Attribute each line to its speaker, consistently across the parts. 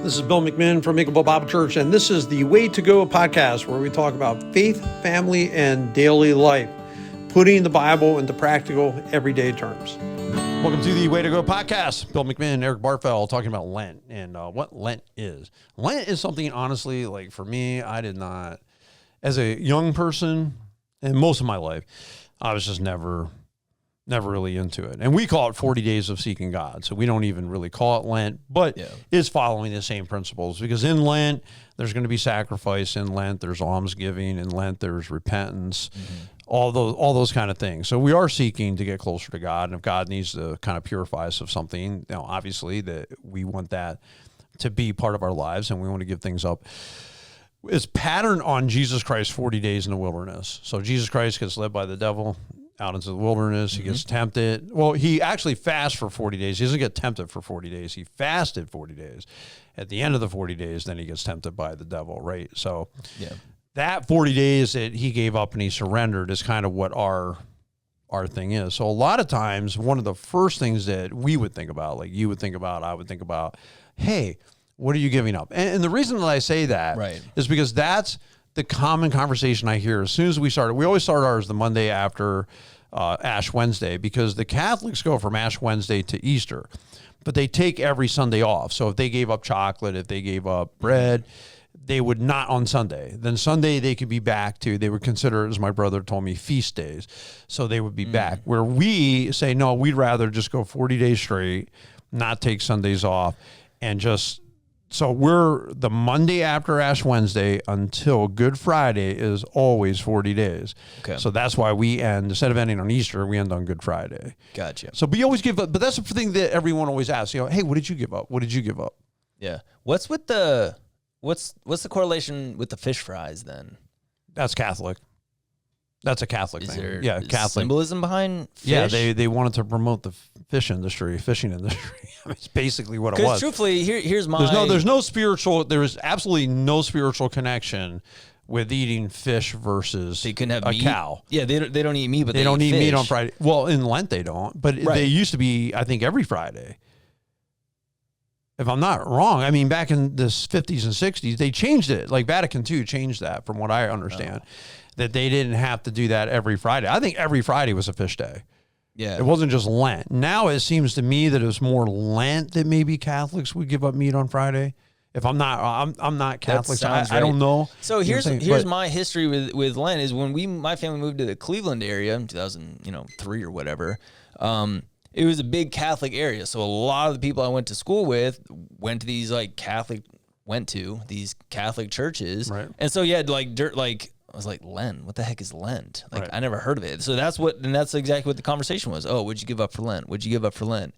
Speaker 1: This is Bill McMinn from Makeable Bible Church, and this is the Way to Go podcast, where we talk about faith, family, and daily life, putting the Bible into practical, everyday terms. Welcome to the Way to Go podcast. Bill McMinn and Eric Barfell talking about Lent and what Lent is. Lent is something, honestly, like for me, I did not, as a young person, and most of my life, I was just never really into it. And we call it 40 days of seeking God. So we don't even really call it Lent, but it's following the same principles, because in Lent, there's going to be sacrifice. In Lent, there's almsgiving. In Lent, there's repentance, all those kind of things. So we are seeking to get closer to God. And if God needs to kind of purify us of something, obviously that we want that to be part of our lives, and we want to give things up. It's patterned on Jesus Christ 40 days in the wilderness. So Jesus Christ gets led by the devil out into the wilderness. He gets tempted. Well, he actually fasts for 40 days. He doesn't get tempted for 40 days. He fasted 40 days. At the end of the 40 days, then he gets tempted by the devil, right? So that 40 days that he gave up and he surrendered is kind of what our thing is. So a lot of times, one of the first things that we would think about, like you would think about, I would think about, hey, what are you giving up? And the reason that I say that is because that's the common conversation I hear as soon as we started. We always start ours the Monday after Ash Wednesday, because the Catholics go from Ash Wednesday to Easter, but they take every Sunday off. So if they gave up chocolate, if they gave up bread, they would not on Sunday. Then Sunday they could be back to, they would consider, as my brother told me, feast days. So they would be back. Where we say, no, we'd rather just go 40 days straight, not take Sundays off, and just... So we're the Monday after Ash Wednesday until Good Friday is always 40 days. Okay. So that's why we end, instead of ending on Easter, we end on Good Friday.
Speaker 2: Gotcha.
Speaker 1: So we always give up, but that's the thing that everyone always asks, hey, what did you give up? What did you give up?
Speaker 2: Yeah. What's the correlation with the fish fries then?
Speaker 1: That's Catholic. That's a Catholic
Speaker 2: is
Speaker 1: thing.
Speaker 2: There
Speaker 1: Catholic
Speaker 2: symbolism behind fish?
Speaker 1: Yeah, they wanted to promote the fishing industry. I mean, it's basically what it was.
Speaker 2: Because truthfully, here's my...
Speaker 1: There is absolutely no spiritual connection with eating fish versus
Speaker 2: they couldn't have
Speaker 1: a
Speaker 2: meat.
Speaker 1: cow.
Speaker 2: Yeah, they don't eat meat, but
Speaker 1: they don't eat
Speaker 2: fish.
Speaker 1: meat on Friday. Well, in Lent they don't, but they used to be, I think, every Friday. If I'm not wrong, I mean, back in the 50s and 60s, they changed it. Like Vatican II changed that, from what I understand. That they didn't have to do that every Friday. I think every Friday was a fish day.
Speaker 2: Yeah.
Speaker 1: It wasn't just Lent. Now it seems to me that it's more Lent that maybe Catholics would give up meat on Friday. If I'm not Catholic, so I don't know.
Speaker 2: So here's my history with Lent is when my family moved to the Cleveland area in 2003 or whatever. It was a big Catholic area. So a lot of the people I went to school with went to these Catholic churches. Right. And so you had I was like, Lent? What the heck is Lent? I never heard of it. So that's exactly what the conversation was. Oh, what'd you give up for Lent? What'd you give up for Lent?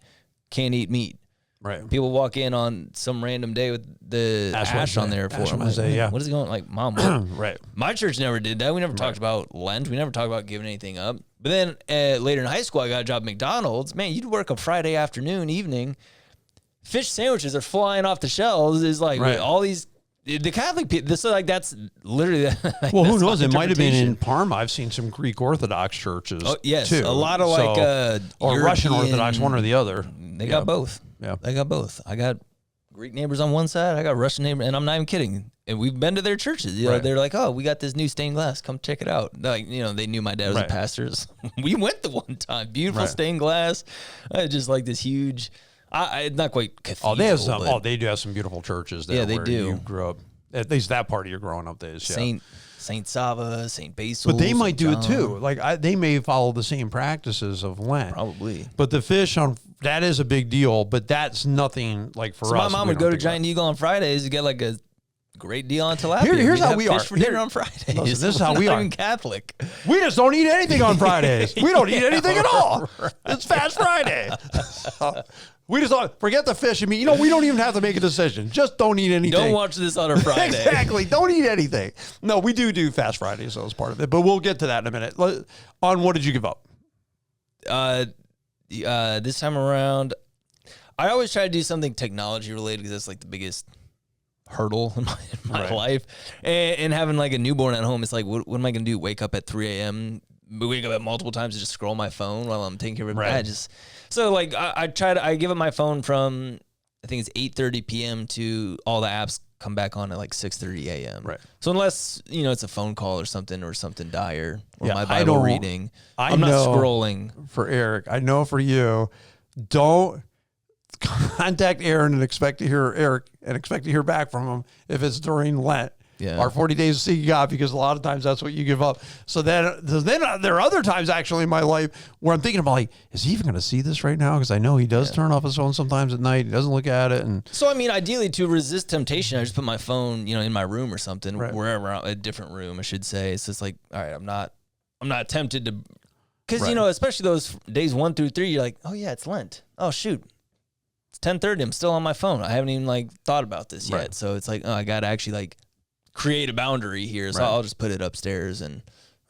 Speaker 2: Can't eat meat. Right. People walk in on some random day with the ash on there for them. What is it going? Like, Mom, right. My church never did that. We never talked about Lent. We never talked about giving anything up. But then later in high school, I got a job at McDonald's. Man, you'd work a Friday afternoon, evening. Fish sandwiches are flying off the shelves. Is all these... The Catholic people, that's literally...
Speaker 1: well, who knows? It might have been in Parma. I've seen some Greek Orthodox churches, too.
Speaker 2: A lot of
Speaker 1: or Russian Orthodox, one or the other.
Speaker 2: They got both. Yeah, they got both. I got Greek neighbors on one side. I got Russian neighbors, and I'm not even kidding. And we've been to their churches. They're like, oh, we got this new stained glass. Come check it out. They knew my dad was a pastor. We went the one time. Beautiful stained glass. Just this huge... not quite cathedral.
Speaker 1: They do have some beautiful churches there.
Speaker 2: Yeah, they
Speaker 1: where
Speaker 2: do.
Speaker 1: You grew up, at least that part of your growing up days.
Speaker 2: Saint Sava, Saint Basil.
Speaker 1: But they might do it too. They may follow the same practices of Lent.
Speaker 2: Probably.
Speaker 1: But the fish that is a big deal. But that's nothing for us.
Speaker 2: My mom would go to Giant Eagle on Fridays to get a great deal on tilapia.
Speaker 1: Here's how we are.
Speaker 2: Fish for dinner on Fridays.
Speaker 1: Listen, this is how we are.
Speaker 2: Even Catholic.
Speaker 1: We just don't eat anything on Fridays. We don't eat anything at all. It's Fast Friday. We just don't forget the fish and meat. We don't even have to make a decision. Just don't eat anything.
Speaker 2: Don't watch this on a Friday.
Speaker 1: Exactly. Don't eat anything. No, we do Fast Friday, so it's part of it. But we'll get to that in a minute. On what did you give up?
Speaker 2: This time around, I always try to do something technology related because that's the biggest hurdle in my life. And having a newborn at home, it's what am I going to do? Wake up at 3 a.m., wake up at multiple times to just scroll my phone while I'm taking care of it. So I give up my phone from I think it's 8:30 p.m. to all the apps come back on at like 6:30 a.m.
Speaker 1: Right.
Speaker 2: So unless, it's a phone call or something dire or
Speaker 1: Yeah,
Speaker 2: my Bible reading, I'm not scrolling.
Speaker 1: For Eric, I know for you, don't contact Aaron and expect to hear back from him if it's during Lent.
Speaker 2: Yeah.
Speaker 1: Our 40 days to seek God, because a lot of times that's what you give up. So then there are other times actually in my life where I'm thinking about, like, is he even going to see this right now? Because I know he does turn off his phone sometimes at night. He doesn't look at it. And
Speaker 2: so, ideally to resist temptation, I just put my phone, in my room or something, wherever, a different room, I should say. So it's like, all right, I'm not tempted to, because, especially those days 1 through 3, you're like, oh yeah, it's Lent. Oh shoot. It's 10:30. I'm still on my phone. I haven't even thought about this yet. So it's like, oh, I got to actually create a boundary here. So I'll just put it upstairs and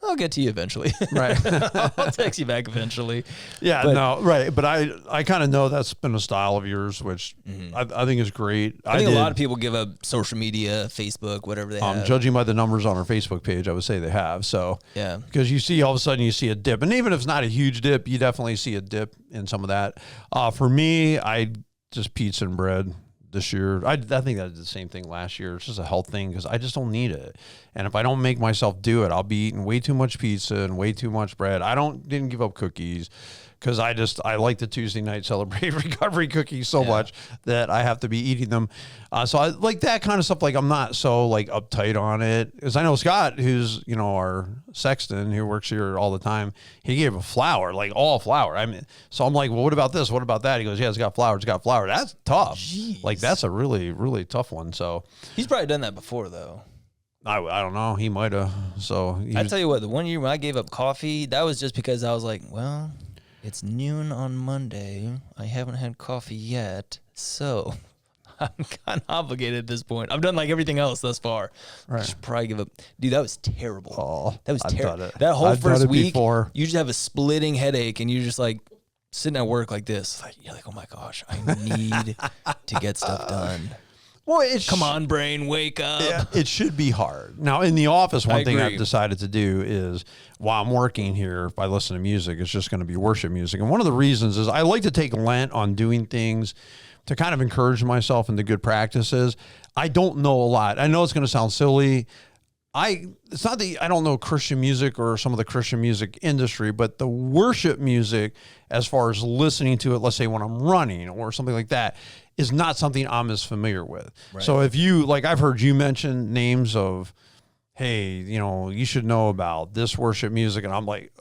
Speaker 2: I'll get to you eventually.
Speaker 1: Right.
Speaker 2: I'll text you back eventually.
Speaker 1: Yeah, no, right. But I kind of know that's been a style of yours, which I think is great.
Speaker 2: I think a lot of people give up social media, Facebook, whatever they have.
Speaker 1: Judging by the numbers on our Facebook page, I would say they have. So
Speaker 2: yeah,
Speaker 1: because you see all of a sudden you see a dip, and even if it's not a huge dip, you definitely see a dip in some of that. For me, I just pizza and bread. This year, I think I did the same thing last year. It's just a health thing because I just don't need it. And if I don't make myself do it, I'll be eating way too much pizza and way too much bread. Didn't give up cookies because I like the Tuesday night celebrate recovery cookies so much that I have to be eating them. So I like that kind of stuff. Like, I'm not so uptight on it, because I know Scott, who's our sexton who works here all the time, he gave a flour, all flour. So I'm like, well, what about this? What about that? He goes, yeah, it's got flour. It's got flour. That's tough.
Speaker 2: Jeez.
Speaker 1: That's a really, really tough one. So
Speaker 2: he's probably done that before though.
Speaker 1: I don't know. He might have. So
Speaker 2: I tell you what, the one year when I gave up coffee, that was just because I was like, well, it's noon on Monday. I haven't had coffee yet, so I'm kind of obligated at this point. I've done everything else thus far.
Speaker 1: Right.
Speaker 2: I should probably give up. Dude, that was terrible.
Speaker 1: Oh,
Speaker 2: that was terrible. That whole first week, you just have a splitting headache, and you're just sitting at work like this. You're like, oh my gosh, I need to get stuff done.
Speaker 1: Well,
Speaker 2: come on, brain, wake up.
Speaker 1: Yeah, it should be hard. Now, in the office, one thing I've decided to do is, while I'm working here, if I listen to music, it's just going to be worship music. And one of the reasons is I like to take Lent on doing things to kind of encourage myself into good practices. I don't know a lot. I know it's going to sound silly. It's not that I don't know Christian music or some of the Christian music industry, but the worship music, as far as listening to it, let's say when I'm running or something like that, is not something I'm as familiar with. Right. So if you, I've heard you mention names of, hey, you should know about this worship music, and I'm like,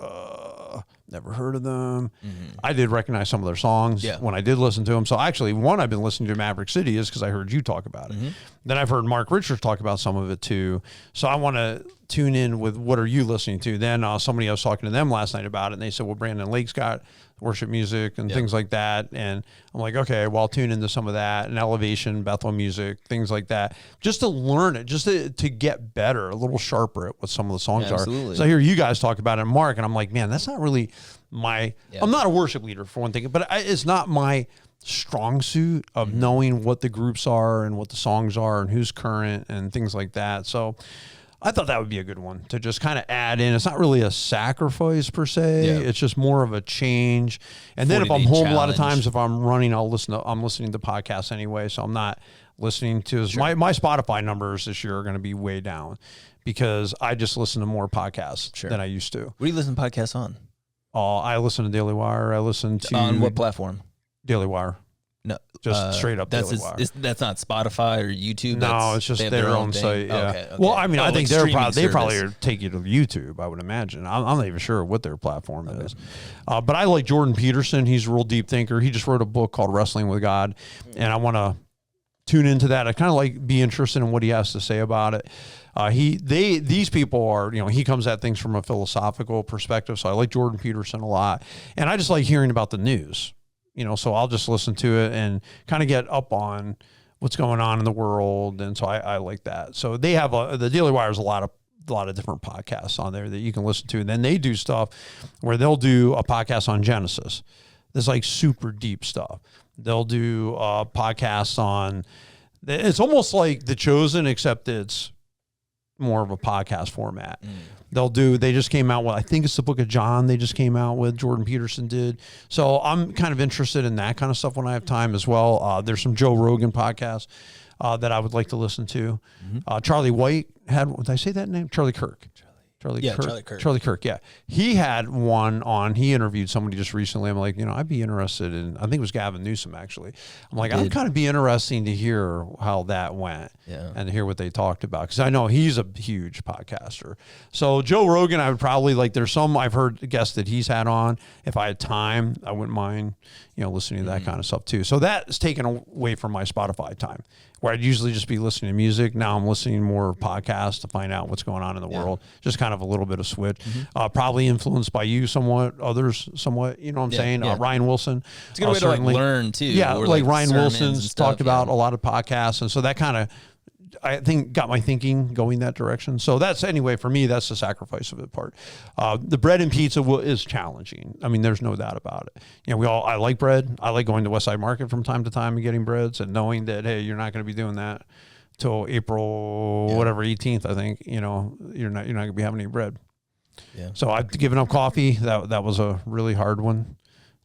Speaker 1: never heard of them. Mm-hmm. I did recognize some of their songs when I did listen to them. So actually, one I've been listening to, Maverick City, is because I heard you talk about it. Mm-hmm. Then I've heard Mark Richards talk about some of it too. So I want to tune in with what are you listening to. Then somebody, I was talking to them last night about it, and they said, well, Brandon Lake's got worship music and things like that. And I'm like, okay, well, I'll tune into some of that, and Elevation, Bethel music, things like that, just to learn it, just to get better, a little sharper at what some of the songs are. So I hear you guys talk about it, Mark, and I'm like, man, that's not really I'm not a worship leader for one thing, but it's not my strong suit of knowing what the groups are and what the songs are and who's current and things like that. So I thought that would be a good one to just kind of add in. It's not really a sacrifice per se. Yeah. It's just more of a change. And then if I'm home, a lot of times if I'm running, I'm listening to podcasts anyway. So I'm not listening to my Spotify numbers this year are going to be way down because I just listen to more podcasts than I used to.
Speaker 2: What do you listen to podcasts on?
Speaker 1: I listen to Daily Wire. I listen to...
Speaker 2: On what platform?
Speaker 1: Daily Wire.
Speaker 2: No.
Speaker 1: Just straight up Daily Wire.
Speaker 2: That's not Spotify or YouTube?
Speaker 1: No, it's just their own site. Yeah. Okay. Well, I mean, I think they probably take you to YouTube, I would imagine. I'm not even sure what their platform is. But I like Jordan Peterson. He's a real deep thinker. He just wrote a book called Wrestling with God, and I want to tune into that. I kind of be interested in what he has to say about it. These people are, he comes at things from a philosophical perspective. So I like Jordan Peterson a lot, and I just like hearing about the news, so I'll just listen to it and kind of get up on what's going on in the world. And so I like that. So they have the Daily Wire is a lot of different podcasts on there that you can listen to. And then they do stuff where they'll do a podcast on Genesis. There's super deep stuff. They'll do podcasts on, it's almost like The Chosen, except it's more of a podcast format. They just came out with, I think it's the book of John they just came out with, Jordan Peterson did. So I'm kind of interested in that kind of stuff when I have time as well. There's some Joe Rogan podcasts that I would like to listen to. Charlie White did I say that name? Charlie Kirk. Charlie Kirk, yeah. He had one on, he interviewed somebody just recently. I'm like, I'd be interested in, I think it was Gavin Newsom actually. I'm like, I'd kind of be interesting to hear how that went and hear what they talked about. Because I know he's a huge podcaster. So Joe Rogan, I would probably there's some I've heard guests that he's had on. If I had time, I wouldn't mind, listening to that kind of stuff too. So that's taken away from my Spotify time, where I'd usually just be listening to music. Now I'm listening more podcasts to find out what's going on in the world. Just kind of a little bit of switch. Probably influenced by you somewhat, others somewhat, you know what I'm saying? Ryan Wilson.
Speaker 2: It's a good way to learn too.
Speaker 1: Yeah, or Ryan Wilson's talked about a lot of podcasts. And so that kind of, I think, got my thinking going that direction. So that's, anyway, for me, that's the sacrifice of the part. The bread and pizza is challenging. I mean, there's no doubt about it. I like bread. I like going to Westside Market from time to time and getting breads and knowing that, hey, you're not going to be doing that till April, whatever, 18th, I think, you're not going to be having any bread. Yeah. So I've given up coffee. That was a really hard one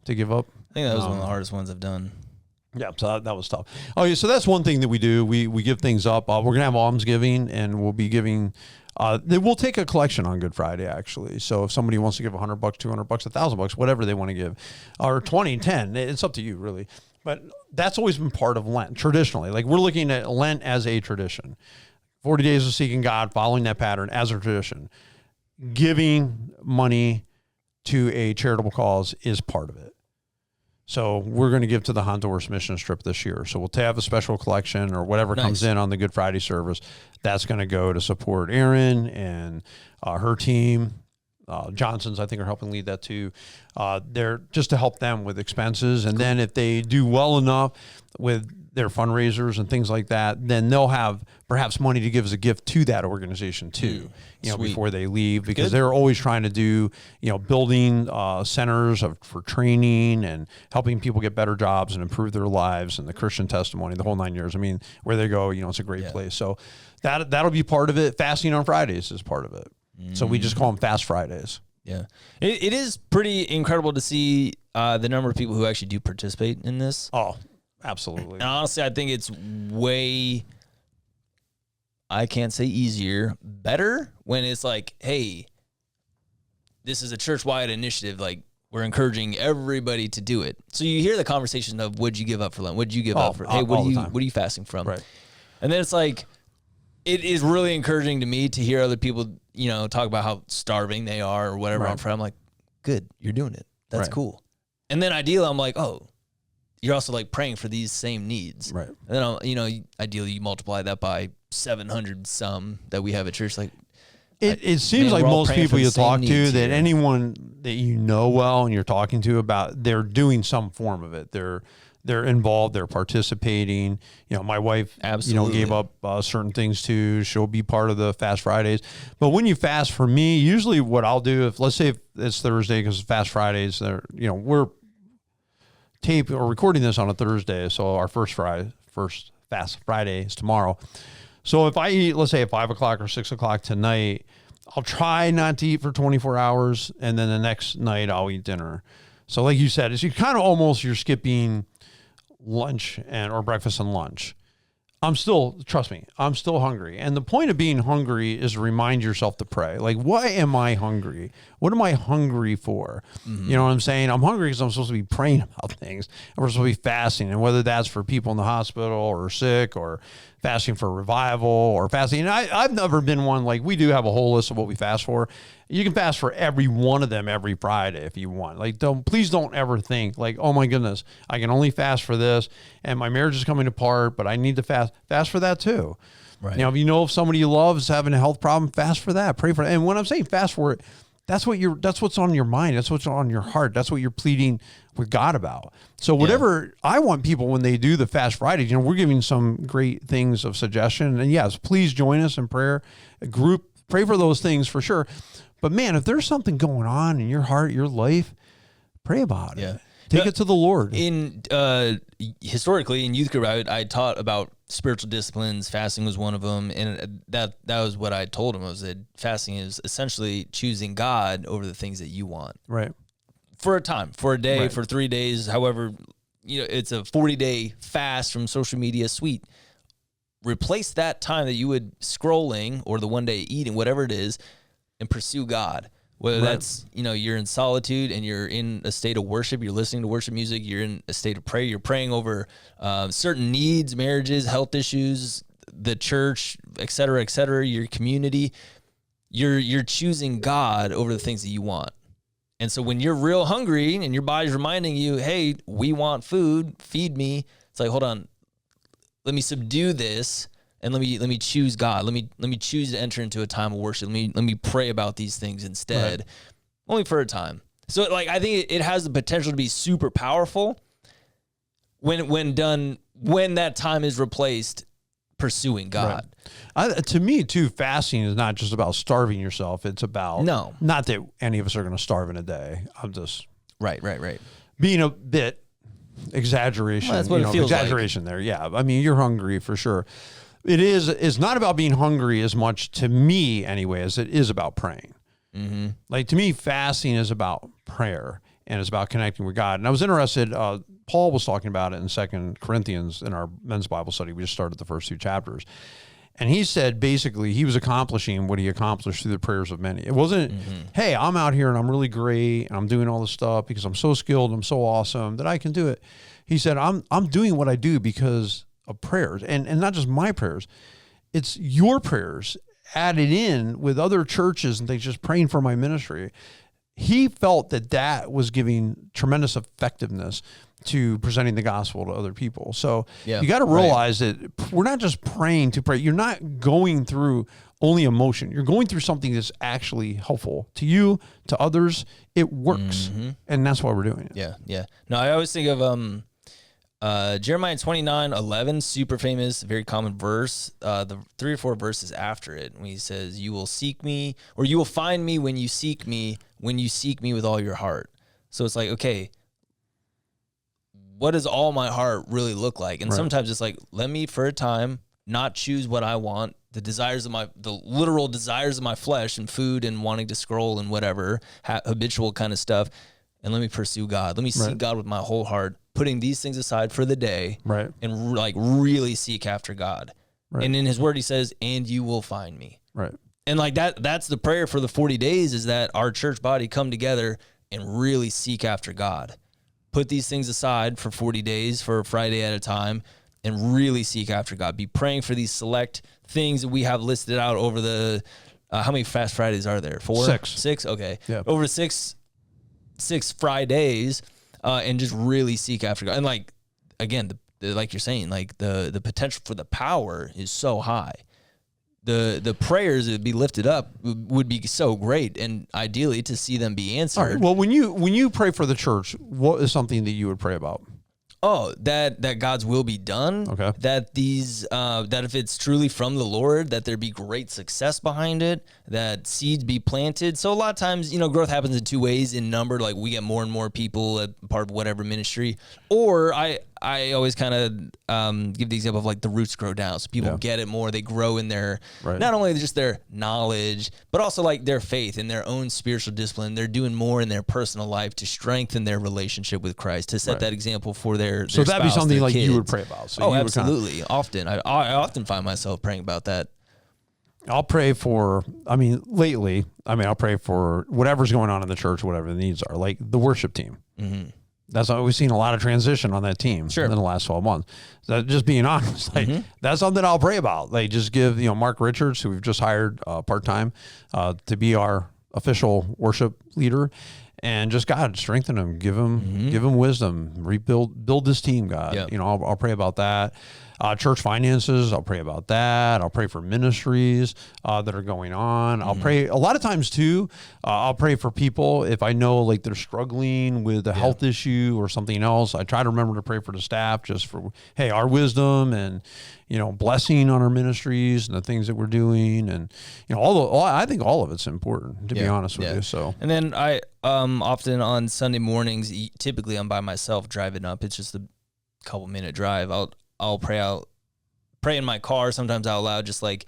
Speaker 1: to give up.
Speaker 2: I think that was one of the hardest ones I've done.
Speaker 1: Yeah, so that was tough. Oh, yeah, so that's one thing that we do. We give things up. We're going to have almsgiving, and we'll be giving, we'll take a collection on Good Friday, actually. So if somebody wants to give $100, $200, $1,000, whatever they want to give, or 20, 10, it's up to you, really. But that's always been part of Lent, traditionally. We're looking at Lent as a tradition. 40 days of seeking God, following that pattern as a tradition. Giving money to a charitable cause is part of it. So we're going to give to the Honduras mission trip this year. So we'll have a special collection or whatever comes in on the Good Friday service. That's going to go to support Erin and her team. Johnson's, I think, are helping lead that too. They're just to help them with expenses. And then if they do well enough with their fundraisers and things like that, then they'll have perhaps money to give as a gift to that organization too, before they leave, because they're always trying to do, building centers for training and helping people get better jobs and improve their lives and the Christian testimony, the whole 9 years. I mean, where they go, it's a great place. So that'll be part of it. Fasting on Fridays is part of it. So we just call them Fast Fridays.
Speaker 2: Yeah. It is pretty incredible to see the number of people who actually do participate in this.
Speaker 1: Oh, absolutely.
Speaker 2: And honestly, I think it's way, I can't say easier, better when it's like, hey, this is a church-wide initiative. We're encouraging everybody to do it. So you hear the conversation of, would you give up for Lent? Would you give up for, hey, what are you fasting from?
Speaker 1: Right.
Speaker 2: And then it's like, it is really encouraging to me to hear other people, talk about how starving they are or whatever. I'm like, good, you're doing it. That's cool. And then ideally, I'm like, oh, you're also praying for these same needs. Right. And then, ideally you multiply that by 700 some that we have at church.
Speaker 1: It seems like most people you talk to, that anyone that you know well and you're talking to about, they're doing some form of it. They're involved. They're participating. My wife, gave up certain things too. She'll be part of the Fast Fridays. But when you fast, for me, usually what I'll do, let's say if it's Thursday, because Fast Fridays, we're recording this on a Thursday. So our first Fast Friday is tomorrow. So if I eat, let's say at 5 o'clock or 6 o'clock tonight, I'll try not to eat for 24 hours. And then the next night I'll eat dinner. So like you said, it's you're skipping lunch or breakfast and lunch. Trust me, I'm still hungry. And the point of being hungry is to remind yourself to pray. Why am I hungry? What am I hungry for? Mm-hmm. You know what I'm saying? I'm hungry because I'm supposed to be praying about things. And we're supposed to be fasting. And whether that's for people in the hospital or sick, or fasting for revival, or fasting. And I've never been one, we do have a whole list of what we fast for. You can fast for every one of them every Friday if you want. Please don't ever think oh my goodness, I can only fast for this and my marriage is coming apart, but I need to fast for that too. Right. If somebody you love is having a health problem, fast for that, pray for it. And when I'm saying fast for it, that's what's on your mind. That's what's on your heart. That's what you're pleading with God about. So whatever I want people when they do the Fast Fridays, we're giving some great things of suggestion. And yes, please join us in prayer, a group, pray for those things for sure. But man, if there's something going on in your heart, your life, pray about it. Take it to the Lord.
Speaker 2: Historically in youth group, I taught about spiritual disciplines. Fasting was one of them, and that was what I told him, was that fasting is essentially choosing God over the things that you want.
Speaker 1: Right.
Speaker 2: For a time, for a day,
Speaker 1: Right.
Speaker 2: for 3 days, however, it's a 40-day fast from social media. Sweet. Replace that time that you would scrolling or the one day eating, whatever it is, and pursue God. Whether
Speaker 1: Right.
Speaker 2: that's, you're in solitude and you're in a state of worship, you're listening to worship music, you're in a state of prayer, you're praying over certain needs, marriages, health issues, the church, et cetera, your community. You're choosing God over the things that you want. And so when you're real hungry and your body's reminding you, hey, we want food, feed me, it's like, hold on, let me subdue this and let me choose God. Let me choose to enter into a time of worship. Let me pray about these things instead,
Speaker 1: Right.
Speaker 2: only for a time. So like I think it has the potential to be super powerful when that time is replaced pursuing God.
Speaker 1: Right. To me, too, fasting is not just about starving yourself. It's about not that any of us are going to starve in a day. I'm just
Speaker 2: right.
Speaker 1: being a bit exaggeration.
Speaker 2: Well, that's what it feels
Speaker 1: exaggeration there. Yeah, I mean, you're hungry for sure. It's not about being hungry as much, to me anyway, as it is about praying.
Speaker 2: Mm-hmm.
Speaker 1: Like, to me, fasting is about prayer and it's about connecting with God. And I was interested, Paul was talking about it in 2 Corinthians in our men's Bible study. We just started the first 2 chapters. And he said, basically, he was accomplishing what he accomplished through the prayers of many. It wasn't, hey, I'm out here and I'm really great and I'm doing all this stuff because I'm so skilled, I'm so awesome that I can do it. He said, I'm doing what I do because of prayers, and not just my prayers. It's your prayers added in with other churches and things, just praying for my ministry. He felt that was giving tremendous effectiveness to presenting the gospel to other people. So you got to realize that we're not just praying to pray. You're not going through only emotion. You're going through something that's actually helpful to you, to others. It works. And that's why we're doing it.
Speaker 2: Yeah. No, I always think of Jeremiah 29:11, super famous, very common verse. The 3 or 4 verses after it, when he says, you will seek me, or you will find me when you seek me with all your heart. So it's like, okay, what does all my heart really look like? And sometimes it's like, let me for a time not choose what I want, the literal desires of my flesh and food and wanting to scroll and whatever, habitual kind of stuff. And let me pursue God. Let me seek God with my whole heart, putting these things aside for the day, and like really seek after God. And in his word, he says, and you will find me. And like that's the prayer for the 40 days, is that our church body come together and really seek after God. Put these things aside for 40 days, for a Friday at a time, and really seek after God. Be praying for these select things that we have listed out over the, how many Fast Fridays are there? 4? 6? Okay. Yep. Over six Fridays, and just really seek after God. And like, again, like you're saying, like the potential for the power is so high. The prayers that would be lifted up would be so great, and ideally to see them be answered.
Speaker 1: All right. Well, when you pray for the church, what is something that you would pray about?
Speaker 2: Oh, that God's will be done.
Speaker 1: Okay.
Speaker 2: That that if it's truly from the Lord, that there be great success behind it, that seeds be planted. So a lot of times, growth happens in 2 ways in number. Like we get more and more people at part of whatever ministry, or I always kind of give the example of like the roots grow down. So people get it more. They grow in their, not only just their knowledge, but also like their faith and their own spiritual discipline. They're doing more in their personal life to strengthen their relationship with Christ, to set that example for their
Speaker 1: So that'd be
Speaker 2: spouse,
Speaker 1: something
Speaker 2: their
Speaker 1: like
Speaker 2: kids.
Speaker 1: you would pray about. So
Speaker 2: absolutely. Often. I often find myself praying about that.
Speaker 1: I'll pray for, lately, I'll pray for whatever's going on in the church, whatever the needs are, like the worship team.
Speaker 2: Mm-hmm.
Speaker 1: That's why we've seen a lot of transition on that team in the last 12 months. So just being honest, that's something I'll pray about. Like just give, Mark Richards, who we've just hired part-time to be our official worship leader, and just God strengthen him, give him wisdom, build this team, God.
Speaker 2: Yep.
Speaker 1: I'll pray about that. Church finances, I'll pray about that. I'll pray for ministries that are going on. I'll pray a lot of times too. I'll pray for people if I know like they're struggling with a health issue or something else. I try to remember to pray for the staff, just for, hey, our wisdom and, blessing on our ministries and the things that we're doing. And, I think all of it's important, to be honest with you. So,
Speaker 2: and then I often on Sunday mornings, typically I'm by myself driving up. It's just a couple minute drive. I'll pray out pray in my car sometimes out loud, just like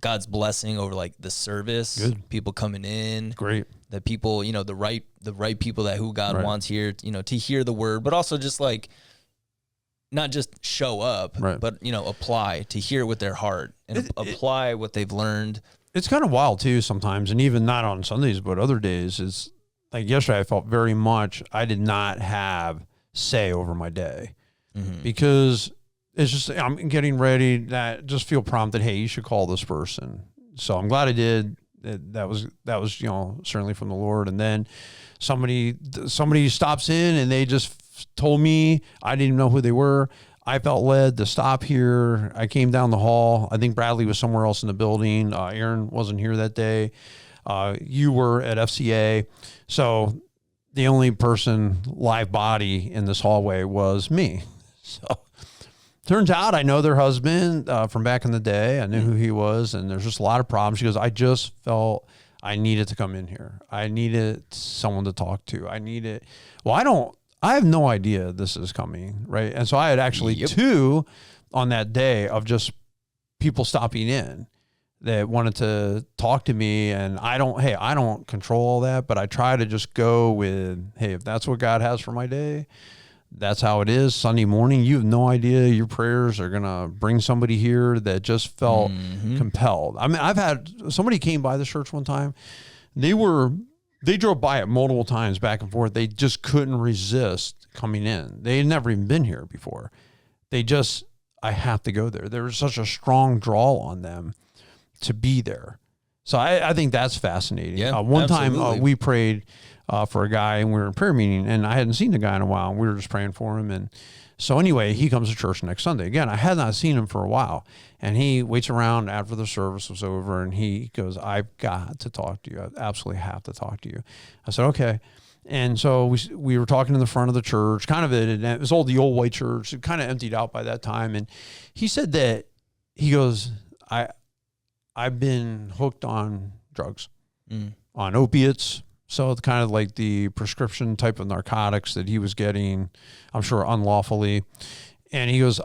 Speaker 2: God's blessing over like the service,
Speaker 1: Good.
Speaker 2: people coming in,
Speaker 1: Great.
Speaker 2: that people, the right people that who God wants here, to hear the word, but also just like not just show up, but apply, to hear it with their heart and apply what they've learned.
Speaker 1: It's kind of wild too sometimes, and even not on Sundays, but other days. Is like yesterday, I felt very much I did not have say over my day because it's just I'm getting ready. That just feel prompted. Hey, you should call this person. So I'm glad I did. That was certainly from the Lord. And then somebody stops in and they just told me, I didn't even know who they were. I felt led to stop here. I came down the hall. I think Bradley was somewhere else in the building. Aaron wasn't here that day. You were at FCA. So the only person, live body in this hallway was me. So turns out I know their husband from back in the day. I knew who he was, and there's just a lot of problems. She goes, I just felt I needed to come in here. I needed someone to talk to. I have no idea this is coming, right? And so I had actually two on that day of just people stopping in that wanted to talk to me. And I don't control all that, but I try to just go with, hey, if that's what God has for my day, that's how it is. Sunday morning, you have no idea your prayers are going to bring somebody here that just felt compelled. I mean, I've had somebody came by the church one time. They drove by it multiple times back and forth. They just couldn't resist coming in. They had never even been here before. I have to go there. There was such a strong draw on them to be there. So I think that's fascinating.
Speaker 2: Yeah,
Speaker 1: one time we prayed for a guy, and we were in prayer meeting, and I hadn't seen the guy in a while, and we were just praying for him. And so anyway, he comes to church next Sunday. Again, I had not seen him for a while, and he waits around after the service was over, and he goes, I've got to talk to you. I absolutely have to talk to you. I said, okay. And so we were talking in the front of the church, kind of it was the old white church. It kind of emptied out by that time. And he said that, he goes, I've been hooked on drugs, on opiates. So it's kind of like the prescription type of narcotics that he was getting, I'm sure unlawfully. And he goes,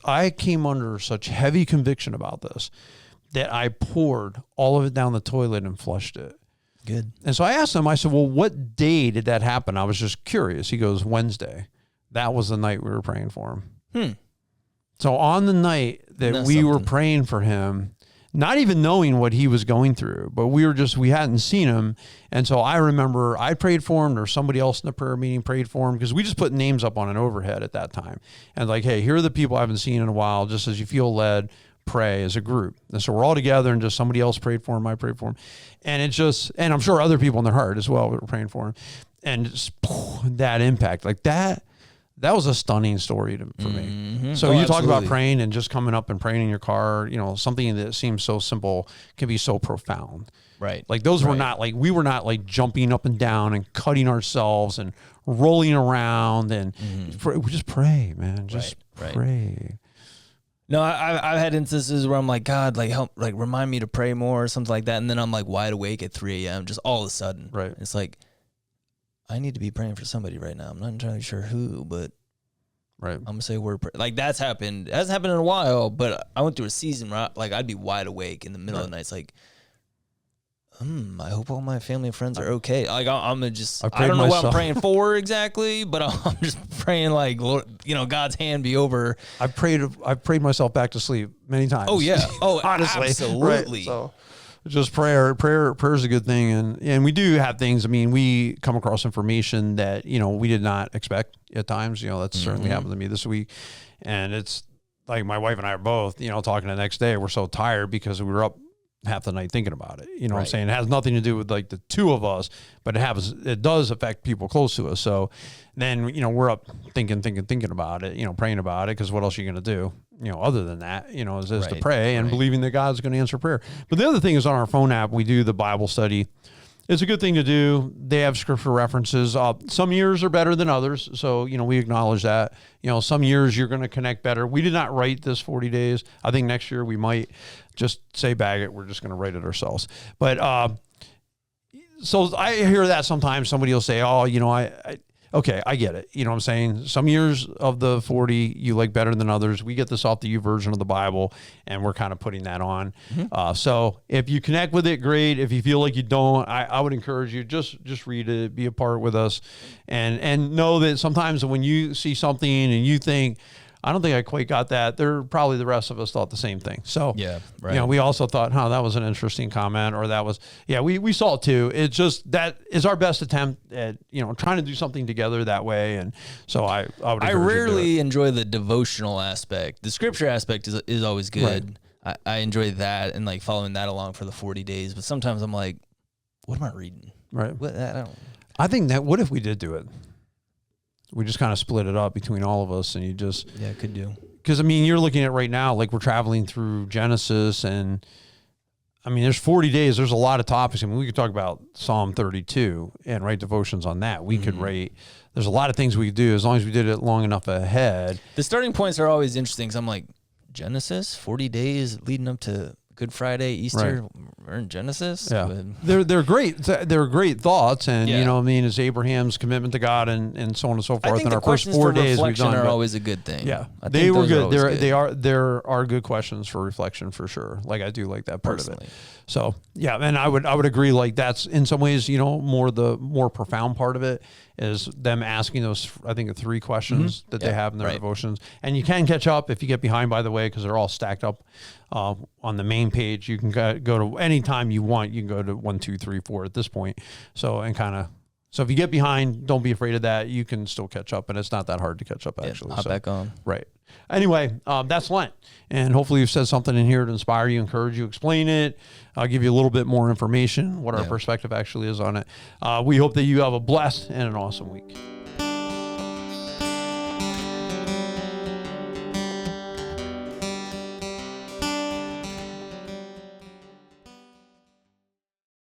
Speaker 1: I came under such heavy conviction about this that I poured all of it down the toilet and flushed it.
Speaker 2: Good.
Speaker 1: And so I asked him, I said, well, what day did that happen? I was just curious. He goes, Wednesday. That was the night we were praying for him. So on the night that we were praying for him, not even knowing what he was going through, but we hadn't seen him. And so I remember I prayed for him, or somebody else in the prayer meeting prayed for him, because we just put names up on an overhead at that time. And like, hey, here are the people I haven't seen in a while, just as you feel led, pray as a group. And so we're all together, and just somebody else prayed for him, I prayed for him. And and I'm sure other people in their heart as well were praying for him. And just that impact, like that was a stunning story for me. So you talk about praying and just coming up and praying in your car, something that seems so simple can be so profound.
Speaker 2: Right.
Speaker 1: Like we were not like jumping up and down and cutting ourselves and rolling around and we just pray, man. Just pray.
Speaker 2: No, I've had instances where I'm like, God, like help, like remind me to pray more or something like that. And then I'm like wide awake at 3 a.m. just all of a sudden.
Speaker 1: Right.
Speaker 2: It's like, I need to be praying for somebody right now. I'm not entirely sure who, but I'm going to say a word. Like that's happened. It hasn't happened in a while, but I went through a season where I'd be wide awake in the middle of the night. It's like, I hope all my family and friends are okay. Like I'm just, I don't know what I'm praying for exactly, but I'm just praying like, Lord, God's hand be over.
Speaker 1: I've prayed myself back to sleep many times.
Speaker 2: Oh yeah. Oh,
Speaker 1: honestly.
Speaker 2: Absolutely.
Speaker 1: Right. So just prayer is a good thing. And we do have things. I mean, we come across information that, we did not expect at times, that's certainly happened to me this week. And it's like my wife and I are both, talking the next day. We're so tired because we were up half the night thinking about it. What I'm saying? It has nothing to do with like the two of us, but it does affect people close to us. So then, we're up thinking about it, praying about it. Cause what else are you going to do? Other than that, is to pray and believing that God's going to answer prayer. But the other thing is on our phone app, we do the Bible study. It's a good thing to do. They have scripture references. Some years are better than others. So, we acknowledge that, some years you're going to connect better. We did not write this 40 days. I think next year we might just say bag it. We're just going to write it ourselves. But, so I hear that sometimes somebody will say, okay, I get it. You know what I'm saying? Some years of the 40 you like better than others. We get this off the U version of the Bible, and we're kind of putting that on. So if you connect with it, great. If you feel like you don't, I would encourage you, just read it, be a part with us, and know that sometimes when you see something and you think, I don't think I quite got that, probably the rest of us thought the same thing. So,
Speaker 2: yeah, right.
Speaker 1: You know, we also thought, that was an interesting comment, or that was, we saw it too. It's just, that is our best attempt at, you know, trying to do something together that way. And so I
Speaker 2: rarely enjoy the devotional aspect. The scripture aspect is always good. Right. I enjoy that and like following that along for the 40 days. But sometimes I'm like, what am I reading?
Speaker 1: Right.
Speaker 2: I
Speaker 1: think that, what if we did do it? We just kind of split it up between all of us, and you just...
Speaker 2: Yeah, could do.
Speaker 1: Because, I mean, you're looking at right now, like we're traveling through Genesis, and, I mean, there's 40 days. There's a lot of topics. I mean, we could talk about Psalm 32 and write devotions on that. We could write... There's a lot of things we could do as long as we did it long enough ahead.
Speaker 2: The starting points are always interesting, because I'm like, Genesis, 40 days leading up to Good Friday, Easter, we're in Genesis.
Speaker 1: Yeah, they're great. They're great thoughts, and you know, I mean, it's Abraham's commitment to God, and so on and so forth.
Speaker 2: I think
Speaker 1: and
Speaker 2: the
Speaker 1: our first 4 days we've done
Speaker 2: are always a good thing.
Speaker 1: Yeah, they were good. There are good questions for reflection for sure. Like I do like that part of it. So yeah, and I would agree. Like that's in some ways, you know, the more profound part of it is them asking those, I think, 3 questions that they have in their devotions. And you can catch up if you get behind, by the way, because they're all stacked up on the main page. You can go to any time you want. You can go to 1, 2, 3, 4 at this point. So if you get behind, don't be afraid of that. You can still catch up, and it's not that hard to catch up actually.
Speaker 2: Hop back on.
Speaker 1: Right. Anyway, that's Lent, and hopefully you've said something in here to inspire you, encourage you, explain it. I'll give you a little bit more information, what our perspective actually is on it. We hope that you have a blessed and an awesome week.